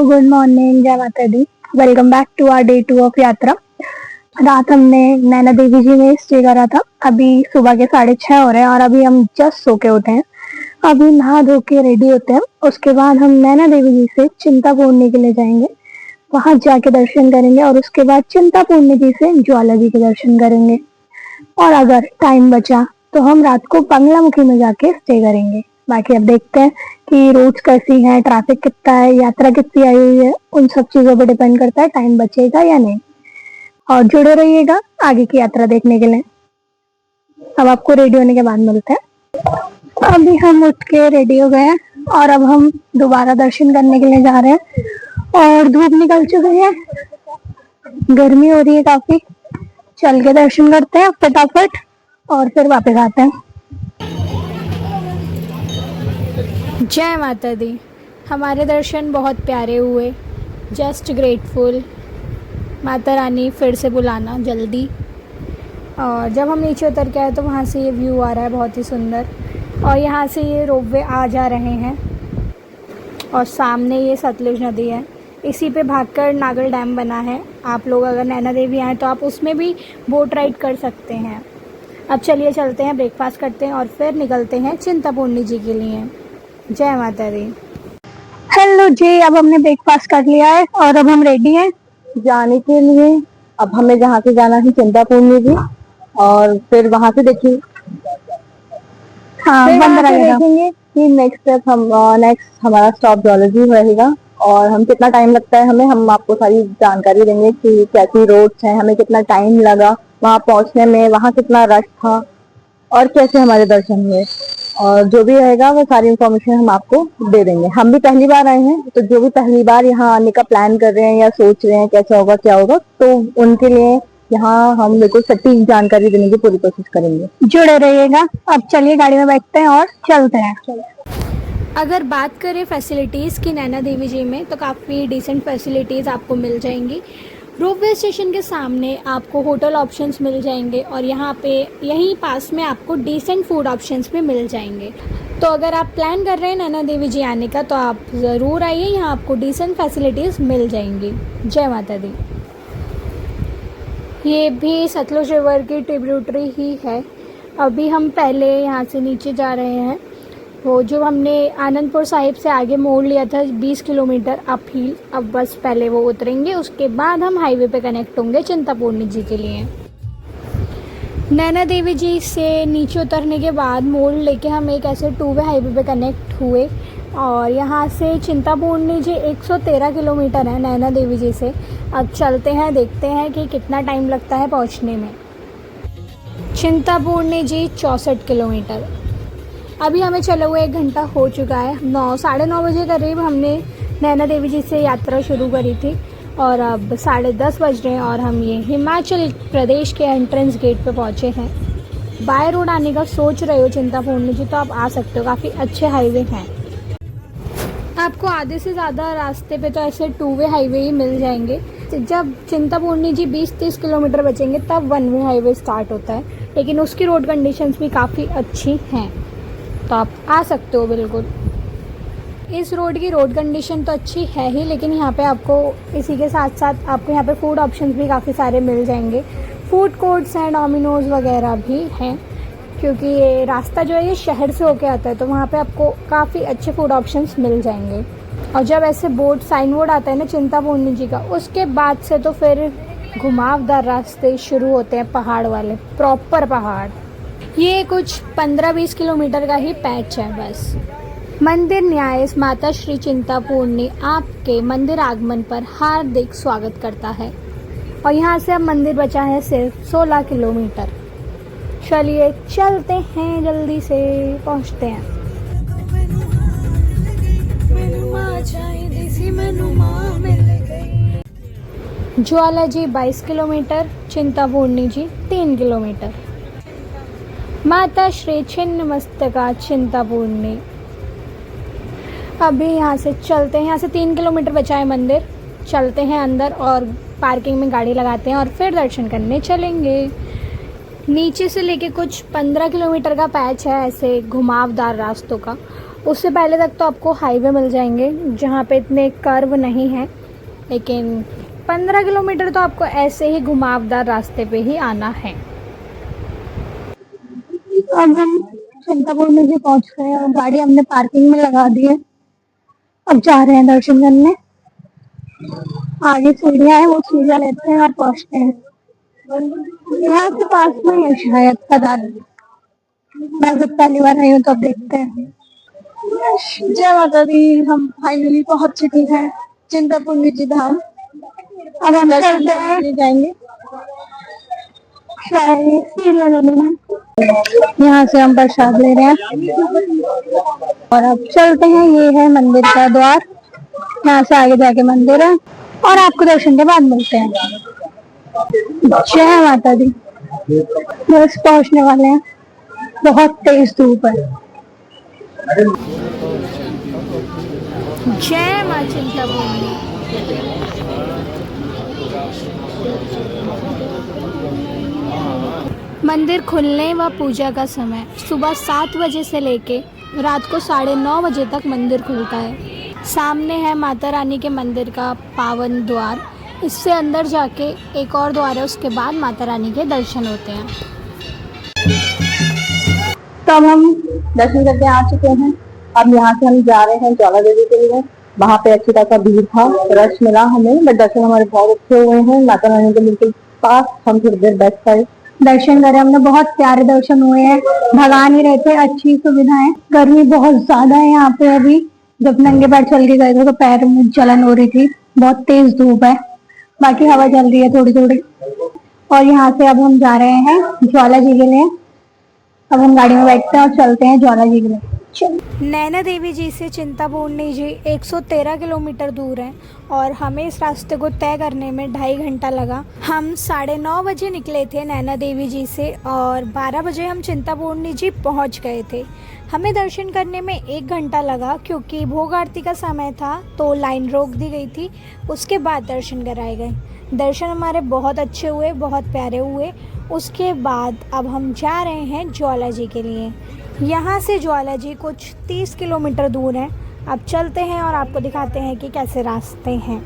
Good morning, जय माता दी। Welcome back to our day 2 of यात्रा। रात हमने नैना देवी जी में स्टे करा था। अभी सुबह के 6:30 हो रहे हैं और अभी हम जस्ट सो के उठे हैं। अभी नहा धो के रेडी होते हैं। उसके बाद हम नैना देवी जी से चिंतापूर्णी के लिए जाएंगे। वहां जाके दर्शन करेंगे और उसके बाद चिंतापूर्णी जी से ज्वाला जी के दर्शन करेंगे। और अगर टाइम बचा तो हम रात को बंगलामुखी में जाके स्टे करेंगे। बाकी अब देखते हैं कि रोड्स कैसी हैं, ट्रैफिक कितना है, यात्रा कितनी आई हुई है, उन सब चीजों पर डिपेंड करता है टाइम बचेगा या नहीं। और जुड़े रहिएगा आगे की यात्रा देखने के लिए। अब आपको रेडी होने के बाद मिलते हैं। अभी हम उठ के रेडी हो गए हैं और अब हम दोबारा दर्शन करने के लिए जा रहे हैं और धूप निकल चुकी है, गर्मी हो रही है काफी। चल के दर्शन करते हैं फटाफट और फिर वापस आते हैं। जय माता दी। हमारे दर्शन बहुत प्यारे हुए। Just grateful. माता रानी फिर से बुलाना जल्दी। और जब हम नीचे उतर के आए तो वहाँ से ये व्यू आ रहा है बहुत ही सुंदर। और यहाँ से ये रोपवे आ जा रहे हैं और सामने ये सतलुज नदी है। इसी पे भागकर नागल डैम बना है। आप लोग अगर नैना देवी आएँ तो आप उसमें भी बोट राइड कर सकते हैं। अब चलिए चलते हैं, ब्रेकफास्ट करते हैं और फिर निकलते हैं चिंतापूर्णी जी के लिए। जय माता दी। हेलो जी, अब हमने ब्रेकफास्ट कर लिया है और अब हम रेडी हैं जाने के लिए। अब हमें जहाँ से जाना है चिंतापूर्णी जी, और फिर वहाँ से देखिए हाँ, बंद रहेगा। देखेंगे कि नेक्स्ट हमारा स्टॉप ज्वाला जी रहेगा और हम कितना टाइम लगता है हमें, हम आपको सारी जानकारी देंगे कि कैसी रोड्स हैं, हमें कितना टाइम लगा वहाँ पहुँचने में, वहाँ कितना रश था और कैसे हमारे दर्शन हुए, और जो भी रहेगा वो सारी इन्फॉर्मेशन हम आपको दे देंगे। हम भी पहली बार आए हैं तो जो भी पहली बार यहाँ आने का प्लान कर रहे हैं या सोच रहे हैं कैसा होगा क्या होगा, तो उनके लिए यहाँ हम बिल्कुल सटीक जानकारी देने की पूरी कोशिश करेंगे। जुड़े रहिएगा। अब चलिए गाड़ी में बैठते हैं और चलते हैं। अगर बात करें फैसिलिटीज़ की नैना देवी जी में, तो काफ़ी डिसेंट फैसिलिटीज़ आपको मिल जाएंगी। रोपवे स्टेशन के सामने आपको होटल ऑप्शंस मिल जाएंगे और यहाँ पे यहीं पास में आपको डिसेंट फूड ऑप्शंस भी मिल जाएंगे। तो अगर आप प्लान कर रहे हैं नैना देवी जी आने का तो आप ज़रूर आइए, यहाँ आपको डिसेंट फैसिलिटीज़ मिल जाएंगी। जय माता दी। ये भी सतलुज रिवर की ट्रिब्यूटरी ही है। अभी हम पहले यहाँ से नीचे जा रहे हैं। वो जो हमने आनंदपुर साहिब से आगे मोड़ लिया था 20 किलोमीटर अप हिल, अब बस पहले वो उतरेंगे, उसके बाद हम हाईवे पे कनेक्ट होंगे चिंतापूर्णी जी के लिए। नैना देवी जी से नीचे उतरने के बाद मोड़ लेके हम एक ऐसे 2 वे हाईवे पे कनेक्ट हुए और यहाँ से चिंतापूर्णी जी 113 किलोमीटर है नैना देवी जी से। अब चलते हैं, देखते हैं कि कितना टाइम लगता है पहुँचने में। चिंतापूर्णी जी 64 किलोमीटर। अभी हमें चले हुए 1 घंटा हो चुका है। 9-9:30 बजे करीब हमने नैना देवी जी से यात्रा शुरू करी थी और अब 10:30 बज रहे हैं और हम ये हिमाचल प्रदेश के एंट्रेंस गेट पे पहुँचे हैं। बाय रोड आने का सोच रहे हो चिंतापूर्णी जी तो आप आ सकते हो, काफ़ी अच्छे हाईवे हैं। आपको आधे से ज़्यादा रास्ते पे तो ऐसे 2 वे हाईवे ही मिल जाएंगे। जब चिंतापूर्णी जी 20-30 किलोमीटर बचेंगे तब 1 वे हाईवे स्टार्ट होता है, लेकिन उसकी रोड कंडीशंस भी काफ़ी अच्छी हैं, तो आप आ सकते हो बिल्कुल। इस रोड की रोड कंडीशन तो अच्छी है ही, लेकिन यहाँ पे आपको इसी के साथ साथ आपको यहाँ पे फूड ऑप्शंस भी काफ़ी सारे मिल जाएंगे। फूड कोर्ट्स हैं, डोमिनोज वगैरह भी हैं, क्योंकि ये रास्ता जो है ये शहर से होके आता है, तो वहाँ पे आपको काफ़ी अच्छे फूड ऑप्शंस मिल जाएंगे। और जब ऐसे बोर्ड साइन बोर्ड आता है ना चिंतापूर्णी जी का, उसके बाद से तो फिर घुमावदार रास्ते शुरू होते हैं, पहाड़ वाले, प्रॉपर पहाड़। ये कुछ 15-20 किलोमीटर का ही पैच है बस। मंदिर न्यास माता श्री चिंतापूर्णी आपके मंदिर आगमन पर हार्दिक स्वागत करता है। और यहाँ से अब मंदिर बचा है सिर्फ 16 किलोमीटर। चलिए चलते हैं, जल्दी से पहुँचते हैं। ज्वाला जी 22 किलोमीटर, चिंतापूर्णी जी 3 किलोमीटर। माता श्री छिन्न मस्तका चिंतापूर्णी। अभी यहाँ से चलते हैं, यहाँ से 3 किलोमीटर बचा है मंदिर। चलते हैं अंदर और पार्किंग में गाड़ी लगाते हैं और फिर दर्शन करने चलेंगे। नीचे से लेके कुछ 15 किलोमीटर का पैच है ऐसे घुमावदार रास्तों का, उससे पहले तक तो आपको हाईवे मिल जाएंगे जहाँ पे इतने कर्व नहीं है, लेकिन 15 किलोमीटर तो आपको ऐसे ही घुमावदार रास्ते पे ही आना है। अब हम चिंतापूर्णी जी पहुंच गए और गाड़ी हमने पार्किंग में लगा दी है। अब जा रहे हैं दर्शन करने। आगे सीढ़ियाँ हैं, वो सीढ़ियाँ लेते हैं और पहुंचते हैं। यहाँ से पास में है शायद, पता नहीं, मैं जब पहली बार आई हूँ तो अब देखते हैं। जय माता दी, हम फाइनली पहुंच चुके हैं चिंतापूर्णी जी धाम। अब हम चलते हैं, जाएंगे यहाँ से हम प्रसाद ले रहे हैं और अब चलते हैं। ये है मंदिर का द्वार, यहाँ से आगे जाके मंदिर है और आपको दर्शन के बाद मिलते हैं। जय माता दी, बस पहुंचने वाले हैं। बहुत तेज धूप है। जय माँ चिंतापूर्णी। मंदिर खुलने व पूजा का समय सुबह 7 बजे से लेके रात को 9:30 बजे तक मंदिर खुलता है। सामने है माता रानी के मंदिर का पावन द्वार। इससे अंदर जाके एक और द्वार है, उसके बाद माता रानी के दर्शन होते हैं। तो अब हम दर्शन करके आ चुके हैं। अब यहाँ से हम जा रहे हैं ज्वाला देवी के लिए। वहाँ पे अच्छी तरह का भीड़ था, रश मिला हमें, बट दर्शन हमारे बहुत अच्छे हुए हैं। माता रानी के बिल्कुल पास हम थोड़ी देर बैठ पाए, दर्शन करे हमने। बहुत प्यारे दर्शन हुए हैं, भगा नहीं रहते, अच्छी सुविधाएं। गर्मी बहुत ज्यादा है यहाँ पे। अभी जब नंगे पैर चल के गए थे तो पैर में जलन हो रही थी। बहुत तेज धूप है, बाकी हवा चल रही है थोड़ी थोड़ी। और यहाँ से अब हम जा रहे हैं ज्वाला जी के लिए। अब हम गाड़ी में बैठते हैं और चलते हैं ज्वाला जी के लिए। नैना देवी जी से चिंतापूर्णी जी 113 किलोमीटर दूर है और हमें इस रास्ते को तय करने में 2.5 घंटा लगा। हम 9:30 बजे निकले थे नैना देवी जी से और 12 बजे हम चिंतापूर्णी जी पहुंच गए थे। हमें दर्शन करने में 1 घंटा लगा क्योंकि भोग आरती का समय था तो लाइन रोक दी गई थी। उसके बाद दर्शन कराए गए। दर्शन हमारे बहुत अच्छे हुए, बहुत प्यारे हुए। उसके बाद अब हम जा रहे हैं ज्वाला जी के लिए। यहाँ से ज्वाला जी कुछ 30 किलोमीटर दूर है। अब चलते हैं और आपको दिखाते हैं कि कैसे रास्ते हैं।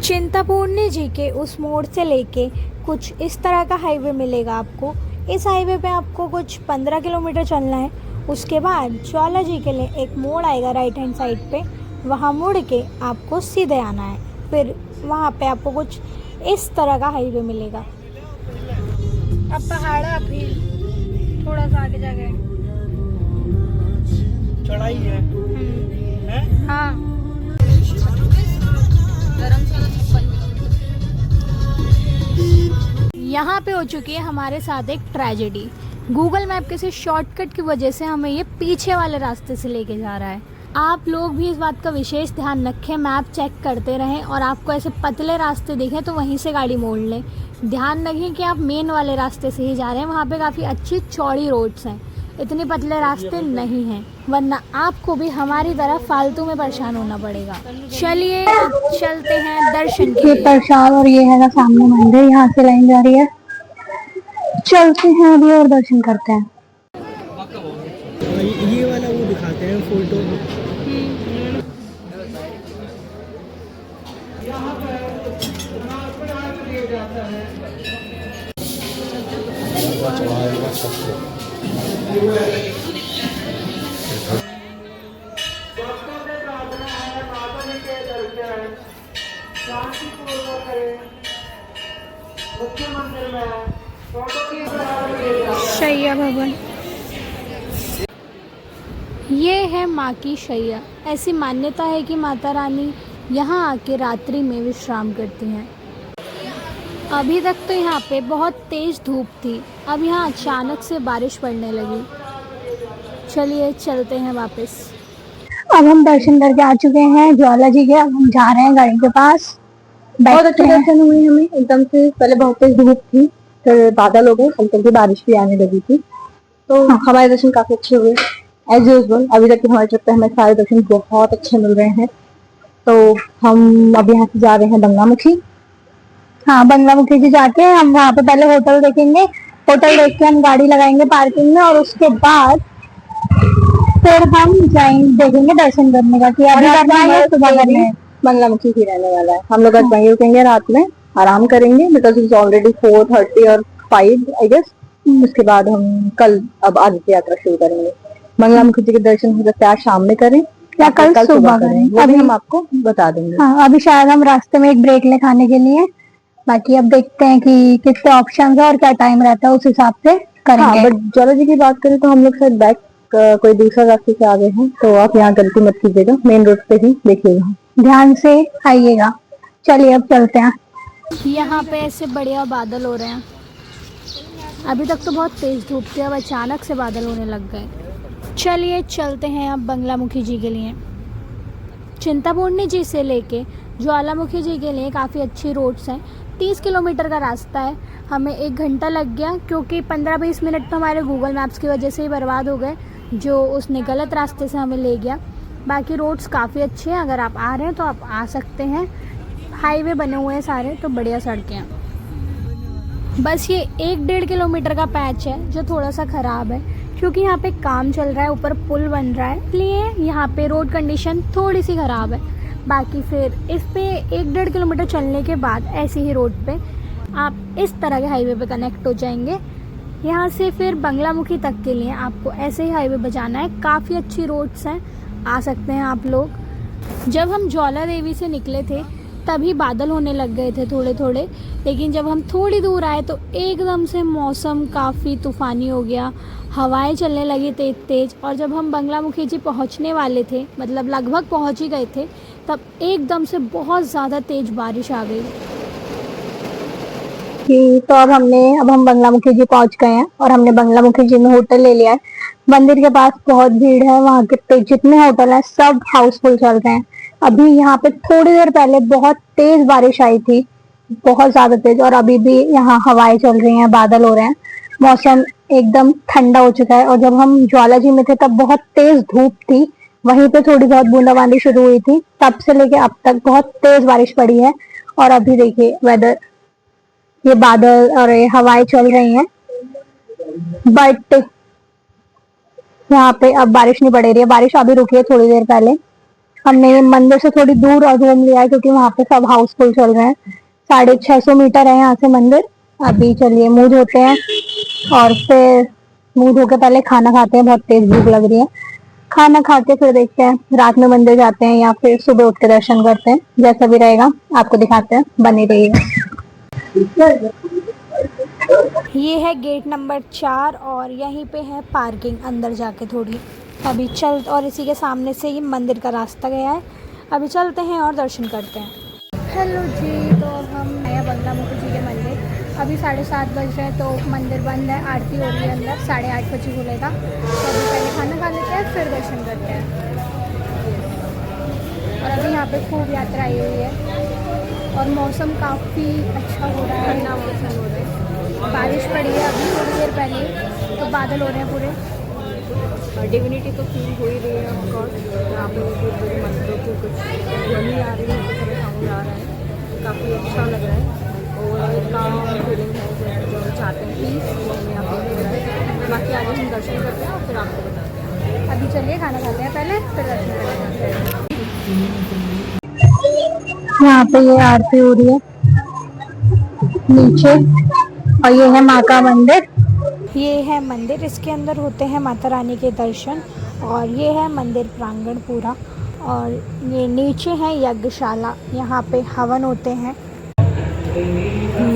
चिंतापूर्णी जी के उस मोड़ से लेके कुछ इस तरह का हाईवे मिलेगा आपको। इस हाईवे पे आपको कुछ 15 किलोमीटर चलना है। उसके बाद ज्वाला जी के लिए एक मोड़ आएगा राइट हैंड साइड पे, वहाँ मुड़ के आपको सीधे आना है। फिर वहाँ पे आपको कुछ इस तरह का हाईवे मिलेगा। अब पहाड़ है, अभी थोड़ा सा आगे जाके चढ़ाई है, हाँ। यहाँ पे हो चुकी है हमारे साथ एक ट्रेजेडी। गूगल मैप के से शॉर्टकट की वजह से हमें ये पीछे वाले रास्ते से लेके जा रहा है। आप लोग भी इस बात का विशेष ध्यान रखें, मैप चेक करते रहें और आपको ऐसे पतले रास्ते दिखें तो वहीं से गाड़ी मोड़ लें। ध्यान रखें कि आप मेन वाले रास्ते से ही जा रहे हैं, वहाँ पे काफ़ी अच्छी चौड़ी रोड्स हैं, इतने पतले रास्ते नहीं हैं, वरना आपको भी हमारी तरह फालतू में परेशान होना पड़ेगा। चलिए अब चलते हैं दर्शन के ये लिए। प्रसाद और ये है सामने मंदिर, यहाँ से लाइन जा रही है। चलते हैं अभी और दर्शन करते हैं। ये वाला वो दिखाते हैं फोटो। शैया भवन, ये है माँ की शैया। ऐसी मान्यता है कि माता रानी यहाँ आके रात्रि में विश्राम करती हैं। अभी तक तो यहाँ पे बहुत तेज़ धूप थी, अब यहाँ अचानक से बारिश पड़ने लगी। चलिए चलते हैं वापस। अब हम दर्शन करके आ चुके हैं ज्वाला जी के। अब हम जा रहे हैं गाड़ी के पास। बहुत अच्छे दर्शन हुए हमें एकदम से। पहले बहुत तेज धूप थी, फिर बादल हो गए, हल्की हल्की बारिश भी आने लगी थी, तो हमारे दर्शन काफी अच्छे हुए एज यूजुअल। अभी तक की हमारे ट्रिप पे हमें सारे दर्शन बहुत अच्छे मिल रहे हैं। तो हम अब यहाँ से जा रहे हैं बंगलामुखी। हाँ, बंगलामुखी जी जाके हम वहाँ पे पहले होटल देखेंगे। होटल देख के हम गाड़ी लगाएंगे पार्किंग में और उसके बाद फिर हम जाएंगे, देखेंगे दर्शन करने का कि अभी करना है या सुबह करना है। बंगलामुखी ही रहने वाला है। हम लोग आज वहीं रुकेंगे, रात में आराम करेंगे बिकॉज इट्स ऑलरेडी 4:30 और 5 आई गेस। उसके बाद हम कल अब आगे की यात्रा शुरू करेंगे। बंगलामुखी जी के दर्शन हो सकते हैं आज शाम में करें या कल सुबह करें, वो भी हम आपको बता देंगे। हाँ, अभी शायद हम रास्ते में एक ब्रेक ले खाने के लिए, बाकी अब देखते हैं कि कितने ऑप्शन है और क्या टाइम रहता है, उस हिसाब से करेंगे। बट ज्वाला जी की बात करें तो हम लोग शायद बैक कोई दूसरा रास्ते से आ गए हैं, तो आप यहाँ गलती मत कीजिएगा, मेन रोड पे ही देखिएगा, ध्यान से आइएगा। चलिए अब चलते हैं। यहाँ पे ऐसे बढ़िया बादल हो रहे हैं। अभी तक तो बहुत तेज़ धूप थी, अब अचानक से बादल होने लग गए। चलिए चलते हैं अब बंगलामुखी जी के लिए। चिंतापूर्णी जी से लेके ज्वालामुखी जी के लिए काफ़ी अच्छी रोड्स हैं। 30 किलोमीटर का रास्ता है। हमें 1 घंटा लग गया क्योंकि 15-20 मिनट तो हमारे गूगल मैप्स की वजह से ही बर्बाद हो गए, जो उसने गलत रास्ते से हमें ले गया। बाकी रोड्स काफ़ी अच्छे हैं, अगर आप आ रहे हैं तो आप आ सकते हैं। हाईवे बने हुए हैं सारे, तो बढ़िया सड़कें हैं। बस ये 1-1.5 किलोमीटर का पैच है जो थोड़ा सा ख़राब है क्योंकि यहाँ पे काम चल रहा है, ऊपर पुल बन रहा है, इसलिए यहाँ पे रोड कंडीशन थोड़ी सी ख़राब है। बाकी फिर इस पे 1-1.5 किलोमीटर चलने के बाद ऐसी ही रोड पे आप इस तरह के हाईवे पे कनेक्ट हो जाएंगे। यहाँ से फिर बंगलामुखी तक के लिए आपको ऐसे ही हाईवे पे जाना है। काफ़ी अच्छी रोड्स हैं, आ सकते हैं आप लोग। जब हम ज्वाला देवी से निकले थे तभी बादल होने लग गए थे थोड़े थोड़े, लेकिन जब हम थोड़ी दूर आए तो एकदम से मौसम काफ़ी तूफ़ानी हो गया, हवाएं चलने लगी तेज़ तेज़। और जब हम बंगलामुखी जी पहुंचने वाले थे, मतलब लगभग पहुंच ही गए थे, तब एकदम से बहुत ज़्यादा तेज़ बारिश आ गई। तो अब हम बंगलामुखी जी पहुंच गए हैं और हमने बंगलामुखी जी में होटल ले लिया है। मंदिर के पास बहुत भीड़ है, वहाँ के जितने होटल हैं सब हाउसफुल चल रहे हैं। अभी यहाँ पे थोड़ी देर पहले बहुत तेज बारिश आई थी, बहुत ज्यादा तेज, और अभी भी यहाँ हवाएं चल रही हैं, बादल हो रहे हैं, मौसम एकदम ठंडा हो चुका है। और जब हम ज्वाला जी में थे तब बहुत तेज धूप थी, वहीं पे थोड़ी बहुत बूंदाबांदी शुरू हुई थी, तब से लेके अब तक बहुत तेज बारिश पड़ी है। और अभी देखिए वेदर, ये बादल और ये हवाएं चल रही हैं, बट यहाँ पे अब बारिश नहीं पड़ रही है। बारिश अभी रुकी है थोड़ी देर पहले। हमने मंदिर से थोड़ी दूर और घूम लिया है क्योंकि वहाँ पे सब हाउसफुल चल रहे हैं। 650 मीटर है यहाँ से मंदिर। अभी चलिए मुंह धोते हैं और फिर मुंह धो के पहले खाना खाते हैं, बहुत तेज भूख लग रही है। खाना खा के फिर देखते हैं रात में मंदिर जाते हैं या फिर सुबह उठ के दर्शन करते हैं, जैसा भी रहेगा आपको दिखाते हैं, बने रहिएगा। ये है गेट नंबर 4 और यहीं पे है पार्किंग अंदर जाके थोड़ी। अभी चल, और इसी के सामने से ही मंदिर का रास्ता गया है। अभी चलते हैं और दर्शन करते हैं। हेलो जी, तो हम आए बंगलामुखी जी के मंदिर। अभी 7:30 बज रहे हैं तो मंदिर बंद है, आरती हो रही है अंदर, 8:30 बजे खुलेगा। तो अभी पहले खाना खा लेते हैं फिर दर्शन करते हैं। और अभी यहाँ पे खूब यात्रा आई हुई है और मौसम काफ़ी अच्छा हो रहा है, ठंडा मौसम हो रहा है। बारिश पड़ी है अभी थोड़ी देर पहले, तो बादल हो रहे हैं पूरे। डिविनिटी तो फील हो ही रही है ऑफकोर्स। यहाँ पे कुछ मंदिरों की कुछ ध्वनि आ रही है, कुछ सारे साउंड आ रहा है, काफ़ी अच्छा लग रहा है। और एक काम फीलिंग है जो हम चाहते हैं पीस, वो हमें यहाँ पे मिल रहा है। बाकी आगे हम दर्शन करते हैं और फिर आपको बताते हैं। अभी चलिए खाना खाते हैं पहले, फिर दर्शन करते हैं। यहाँ पे ये आरती हो रही है नीचे, और ये है माँ का मंदिर। ये है मंदिर, इसके अंदर होते हैं माता रानी के दर्शन। और ये है मंदिर प्रांगण पूरा। और ये नीचे है यज्ञशाला, यहाँ पे हवन होते हैं।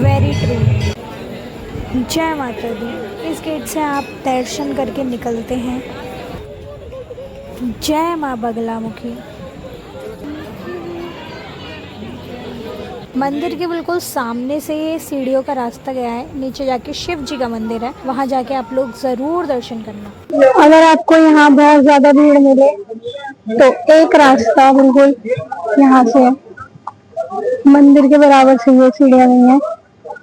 Very true. जय माता दी। इस गेट से आप दर्शन करके निकलते हैं। जय माँ बगलामुखी। मंदिर के बिल्कुल सामने से ये सीढ़ियों का रास्ता गया है, नीचे जाके शिव जी का मंदिर है, वहाँ जाके आप लोग ज़रूर दर्शन करना। अगर आपको यहाँ बहुत ज्यादा भीड़ मिले तो एक रास्ता बिल्कुल यहाँ से मंदिर के बराबर से ये सीढ़ियाँ नहीं है,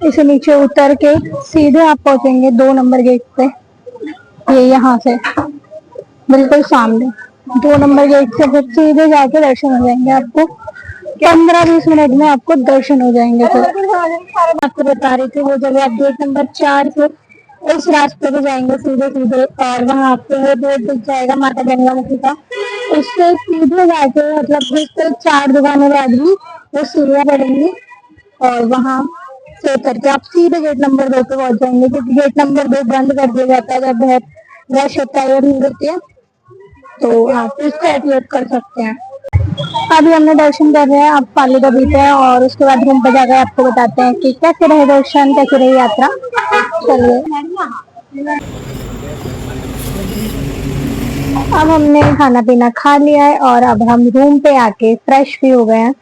इसे नीचे उतर के सीधे आप पहुँचेंगे 2 नंबर गेट पे। ये यहाँ से बिल्कुल सामने 2 नंबर गेट से फिर सीधे जाके दर्शन हो जाएंगे। आपको 15-20 मिनट में आपको दर्शन हो जाएंगे। फिर आपको बता रही थी वो जगह आप गेट नंबर 4 से इस रास्ते पे जाएंगे सीधे सीधे और वहाँ पे बोर्ड दिख जाएगा माता गंगामुखी का। उससे सीधे जाके मतलब जिससे 4 दुकानें बाद भी वो सीढ़ियाँ पड़ेंगी और वहाँ से करके आप सीधे गेट नंबर 2 पे पहुंच जाएंगे, क्योंकि गेट नंबर 2 बंद कर दिया जाता है जब बहुत रश होता है या भीड़ होती है, तो आप इसको उपयोग कर सकते हैं। अभी हमने दर्शन कर रहे हैं, अब फालूदा पीते हैं और उसके बाद रूम पर जाकर आपको बताते हैं कि कैसे रहे दर्शन, कैसे रही यात्रा। चलिए, अब हमने खाना पीना खा लिया है और अब हम रूम पे आके फ्रेश भी हो गए हैं।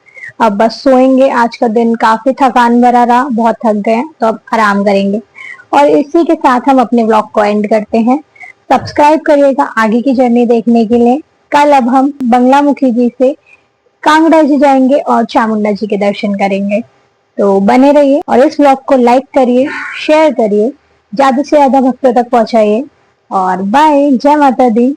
अब बस सोएंगे। आज का दिन काफी थकान भरा रहा, बहुत थक गए हैं, तो अब आराम करेंगे और इसी के साथ हम अपने व्लॉग को एंड करते हैं। सब्सक्राइब करिएगा आगे की जर्नी देखने के लिए। कल अब हम बंगलामुखी जी से कांगड़ा जी जाएंगे और चामुंडा जी के दर्शन करेंगे, तो बने रहिए और इस व्लॉग को लाइक करिए, शेयर करिए, ज्यादा से ज्यादा भक्तों तक पहुंचाइए और बाय। जय माता दी।